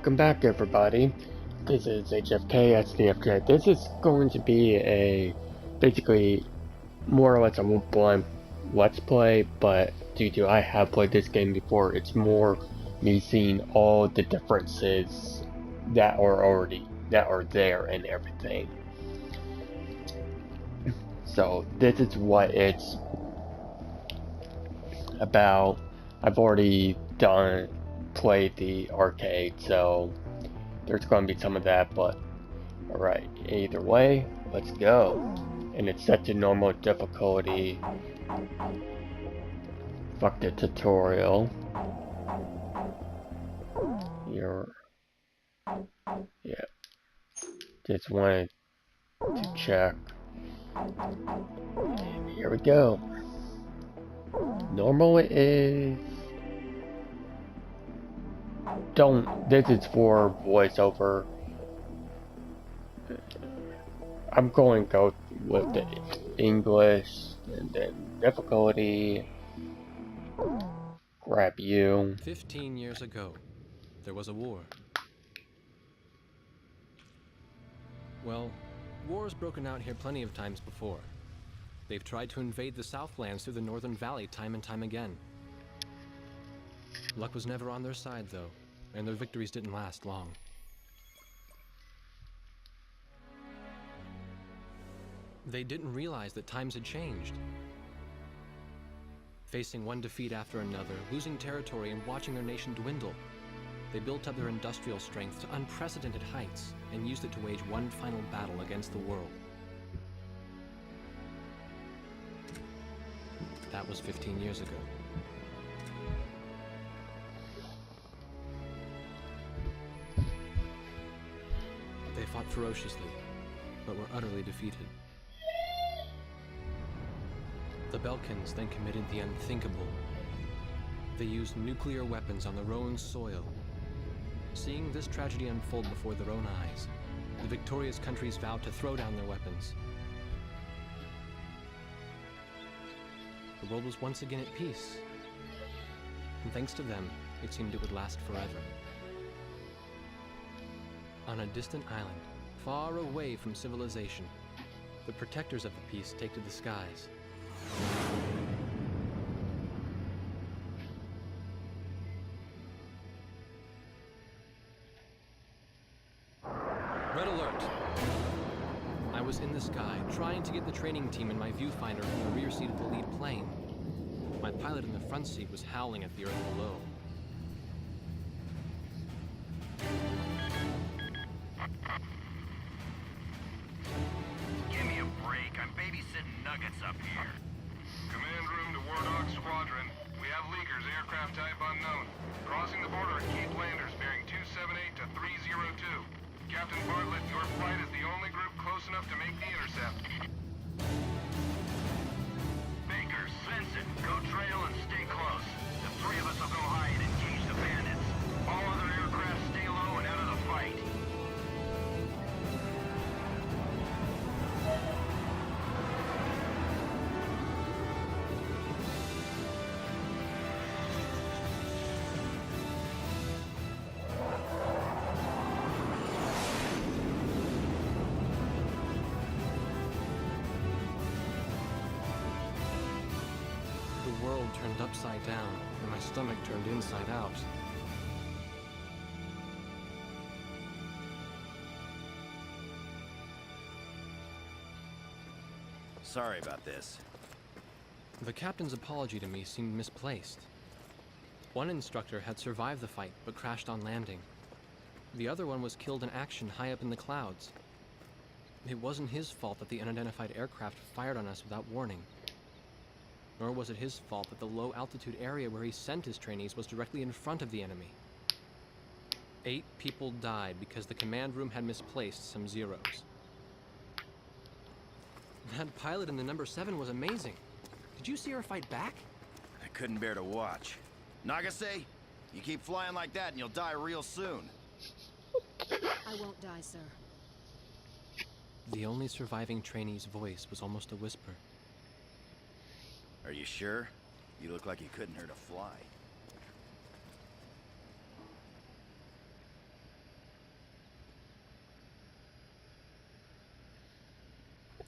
Welcome back, everybody. This is HFKSDFJ. This is going to be basically more or less a blind let's play, but due to I have played this game before, it's more me seeing all the differences that are there and everything. So this is what it's about. I've already played the arcade, so there's going to be some of that, but alright, either way, let's go. And it's set to normal difficulty. Fuck the tutorial. Yeah. Just wanted to check. And here we go. Normal is... This is for voiceover. I'm going to go with the English and then difficulty. Grab you. 15 years ago, there was a war. Well, war's broken out here plenty of times before. They've tried to invade the Southlands through the Northern Valley time and time again. Luck was never on their side, though, and their victories didn't last long. They didn't realize that times had changed. Facing one defeat after another, losing territory and watching their nation dwindle, they built up their industrial strength to unprecedented heights and used it to wage one final battle against the world. That was 15 years ago. They fought ferociously, but were utterly defeated. The Belkans then committed the unthinkable. They used nuclear weapons on their own soil. Seeing this tragedy unfold before their own eyes, the victorious countries vowed to throw down their weapons. The world was once again at peace, and thanks to them, it seemed it would last forever. On a distant island, far away from civilization, the protectors of the peace take to the skies. Red alert! I was in the sky, trying to get the training team in my viewfinder from the rear seat of the lead plane. My pilot in the front seat was howling at the earth below. Give me a break. I'm babysitting nuggets up here. Command room to War Dog Squadron. We have leakers, aircraft type unknown. Crossing the border at Cape Landers, bearing 278 to 302. Captain Bartlett, your flight is the only group close enough to make the intercept. Baker, Svensson, go trail and stay close. The three of us will go high and engage the bandits. All other aircraft stay low and out of the fight. The world turned upside down, and my stomach turned inside out. Sorry about this. The captain's apology to me seemed misplaced. One instructor had survived the fight, but crashed on landing. The other one was killed in action high up in the clouds. It wasn't his fault that the unidentified aircraft fired on us without warning. Nor was it his fault that the low-altitude area where he sent his trainees was directly in front of the enemy. 8 people died because the command room had misplaced some zeros. That pilot in the number 7 was amazing. Did you see her fight back? I couldn't bear to watch. Nagase, you keep flying like that and you'll die real soon. I won't die, sir. The only surviving trainee's voice was almost a whisper. Are you sure? You look like you couldn't hurt a fly.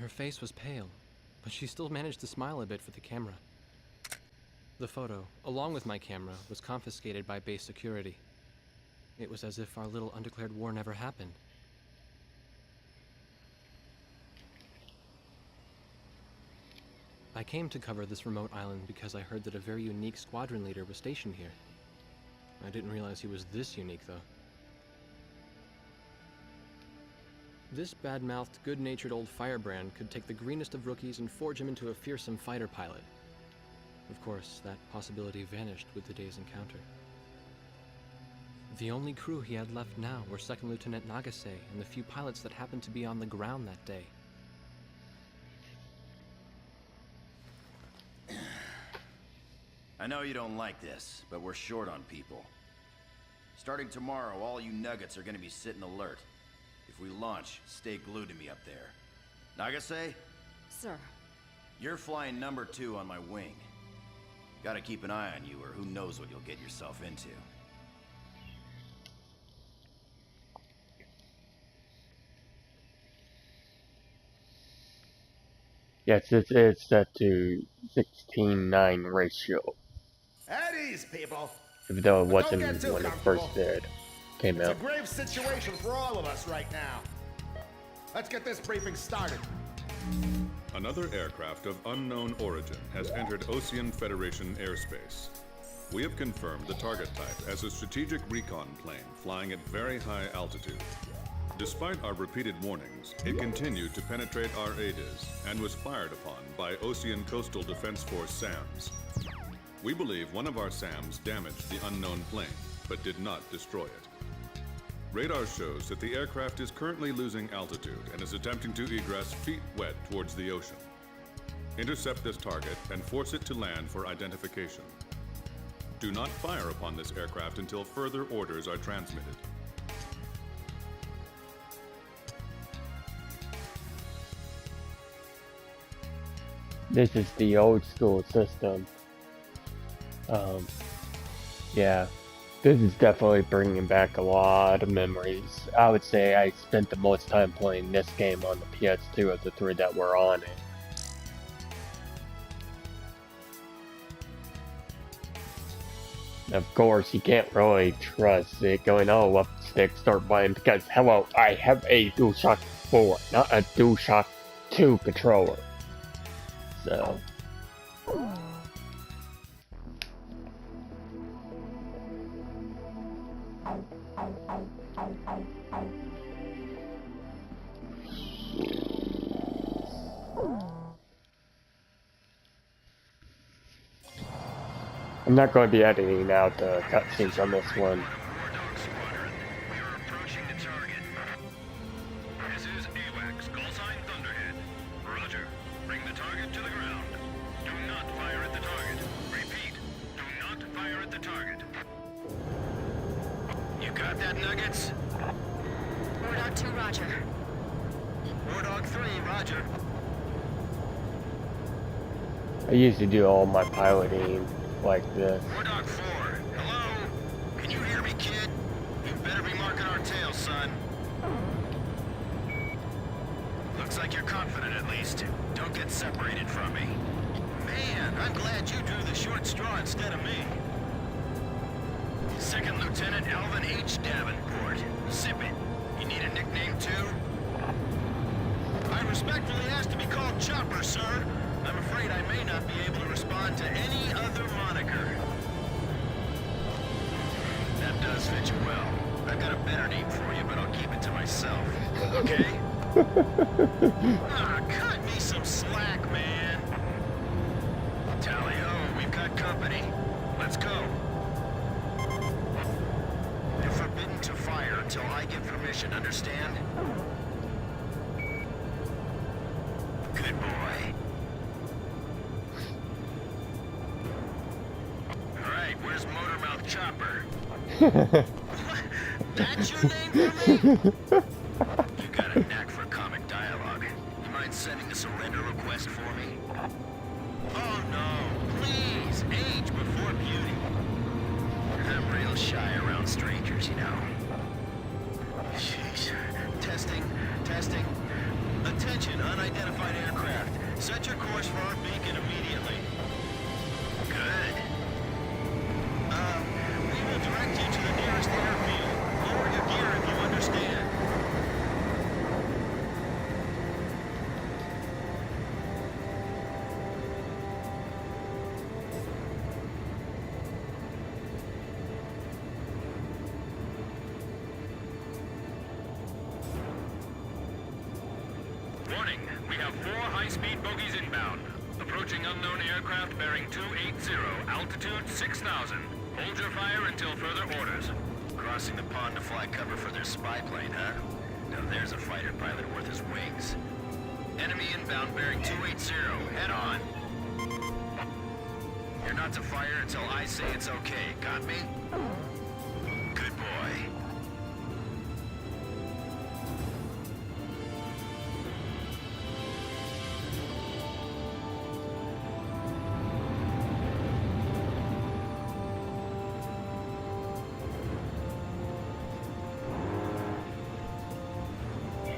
Her face was pale, but she still managed to smile a bit for the camera. The photo, along with my camera, was confiscated by base security. It was as if our little undeclared war never happened. I came to cover this remote island because I heard that a very unique squadron leader was stationed here. I didn't realize he was this unique, though. This bad-mouthed, good-natured old firebrand could take the greenest of rookies and forge him into a fearsome fighter pilot. Of course, that possibility vanished with the day's encounter. The only crew he had left now were Second Lieutenant Nagase and the few pilots that happened to be on the ground that day. I know you don't like this, but we're short on people. Starting tomorrow, all you nuggets are gonna be sitting alert. If we launch, stay glued to me up there. Nagase? Sir. You're flying number 2 on my wing. Gotta keep an eye on you, or who knows what you'll get yourself into. Yes, it is set to 16:9 ratio. At ease, people. Even though it But wasn't don't get too when it comfortable. first came It's out. a grave situation for all of us right now. Let's get this briefing started. Another aircraft of unknown origin has entered Ocean Federation airspace. We have confirmed the target type as a strategic recon plane flying at very high altitude. Despite our repeated warnings, it continued to penetrate our ADIS and was fired upon by Ocean Coastal Defense Force SAMs. We believe one of our SAMs damaged the unknown plane, but did not destroy it. Radar shows that the aircraft is currently losing altitude and is attempting to egress feet wet towards the ocean. Intercept this target and force it to land for identification. Do not fire upon this aircraft until further orders are transmitted. This is the old school system. Yeah, this is definitely bringing back a lot of memories. I would say I spent the most time playing this game on the PS2 of the 3 that were on it. Of course, you can't really trust it going, oh, up stick, start buying, because, hello, I have a DualShock 4, not a DualShock 2 controller. So... I'm not going to be editing out the cutscenes on this one. War Dog Squadron, we are approaching the target. This is AWACS, call sign Thunderhead. Roger. Bring the target to the ground. Do not fire at the target. Repeat, do not fire at the target. You got that, Nuggets? War Dog 2, roger. War Dog 3, roger. I usually do all my piloting like this. War Dog 4, hello? Can you hear me, kid? You better be marking our tail, son. Looks like you're confident, at least. Don't get separated from me. Man, I'm glad you drew the short straw instead of me. Second Lieutenant Alvin H. Davenport. Sip it. You need a nickname, too? I respectfully ask to be called Chopper, sir. I'm afraid I may not be able to respond to any other moniker. That does fit you well. I've got a better name for you, but I'll keep it to myself. Okay? Cut me some slack, man. Tally-ho, we've got company. Let's go. You're forbidden to fire until I give permission, understand? Good boy. Alright, where's Motormouth Chopper? That's your name for me? You got a knack for comic dialogue. You mind sending a surrender request for me? Oh no, please, age before beauty. I'm real shy around strangers, you know. Jeez. Testing. Attention, unidentified Warning, we have 4 high-speed bogies inbound. Approaching unknown aircraft bearing 280, altitude 6,000. Hold your fire until further orders. Crossing the pond to fly cover for their spy plane, huh? Now there's a fighter pilot worth his wings. Enemy inbound bearing 280. Head on. You're not to fire until I say it's okay. Got me? Good boy.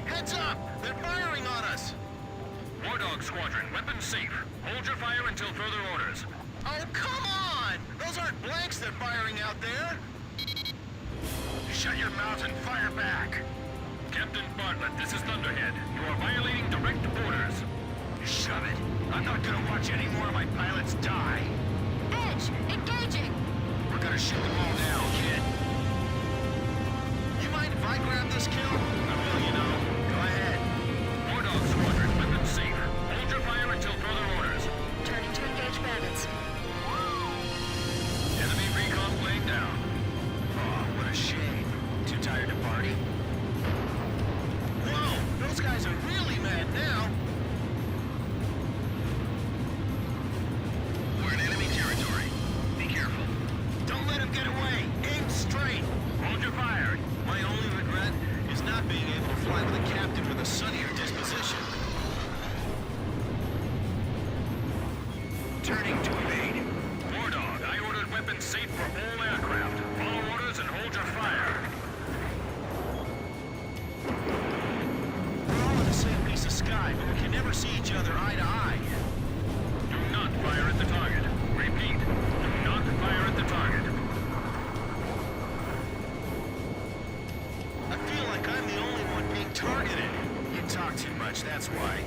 Heads up! They're firing on us! War Dog Squadron, weapons safe. Hold your fire until further orders. Oh, come on! Those aren't blanks they're firing out there! Shut your mouth and fire back. Captain Bartlett, this is Thunderhead. You are violating direct orders. Shove it. I'm not gonna watch any more of my pilots die. Edge, engaging! We're gonna shoot them all down, kid. You mind if I grab this kill? I will, you know. Go ahead. War Dog Squadron, weapons safe. Hold your fire until further orders. Turning to engage bandits. Enemy recon plane down. Oh, what a shame. Too tired to party? Whoa! Those guys are really mad now. We're in enemy territory. Be careful. Don't let him get away. Aim straight. Hold your fire. My only regret is not being able to fly with a captain with a sunnier disposition. Turning to evade. War Dog, I ordered weapons safe for all aircraft. Follow orders and hold your fire. We're all in the same piece of sky, but we can never see each other eye to eye. Do not fire at the target. Repeat, do not fire at the target. I feel like I'm the only one being targeted. You talk too much, that's why.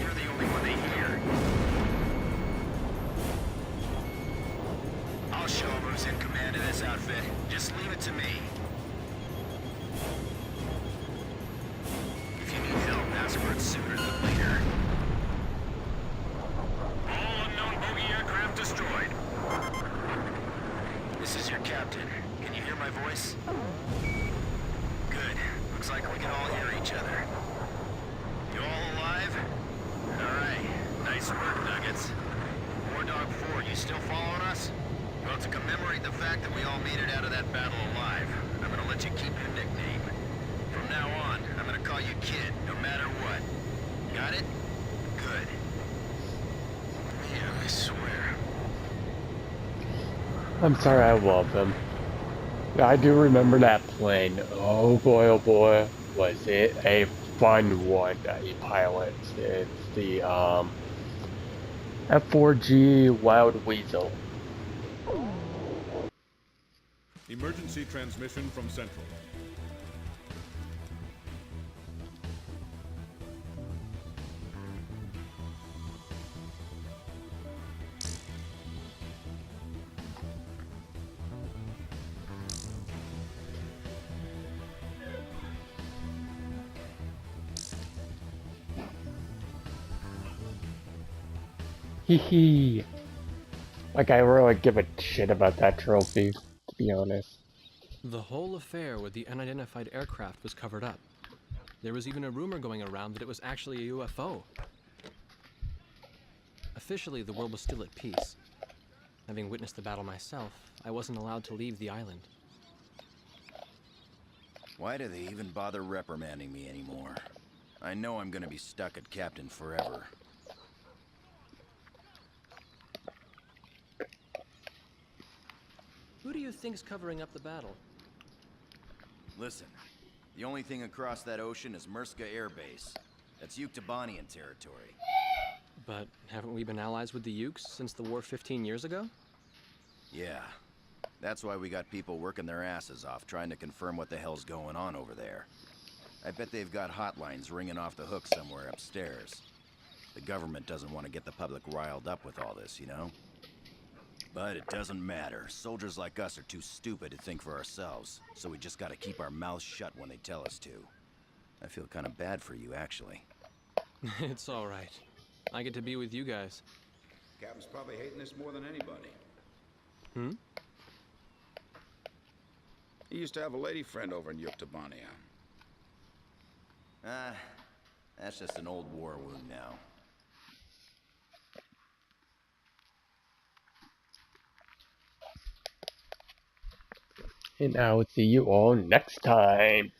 You're the only one they hear. I'll show them who's in command of this outfit. Just leave it to me. If you need help, ask for it sooner than later. All unknown bogey aircraft destroyed. This is your captain. Can you hear my voice? Good. Looks like we can all hear each other. You all alive? Alright. Nice work, Nuggets. War Dog 4, you still following us? Well, to commemorate the fact that we all made it out of that battle alive, I'm gonna let you keep your nickname. From now on, I'm gonna call you Kid, no matter what. Got it? Good. Yeah, I swear. I'm sorry, I love him. I do remember that plane. Oh boy, was it a fun one that he pilots. It's the F4G Wild Weasel. Emergency transmission from Central. Hee hee. Like, I really give a shit about that trophy, to be honest. The whole affair with the unidentified aircraft was covered up. There was even a rumor going around that it was actually a UFO. Officially, the world was still at peace. Having witnessed the battle myself, I wasn't allowed to leave the island. Why do they even bother reprimanding me anymore? I know I'm gonna be stuck at Captain forever. Who do you think's covering up the battle? Listen, the only thing across that ocean is Murska Air Base. That's Yuktobanian territory. But haven't we been allies with the Ukes since the war 15 years ago? Yeah. That's why we got people working their asses off trying to confirm what the hell's going on over there. I bet they've got hotlines ringing off the hook somewhere upstairs. The government doesn't want to get the public riled up with all this, you know? But it doesn't matter. Soldiers like us are too stupid to think for ourselves, so we just gotta keep our mouths shut when they tell us to. I feel kind of bad for you, actually. It's alright. I get to be with you guys. Captain's probably hating this more than anybody. Hmm? He used to have a lady friend over in Yuktobania. That's just an old war wound now. And I will see you all next time.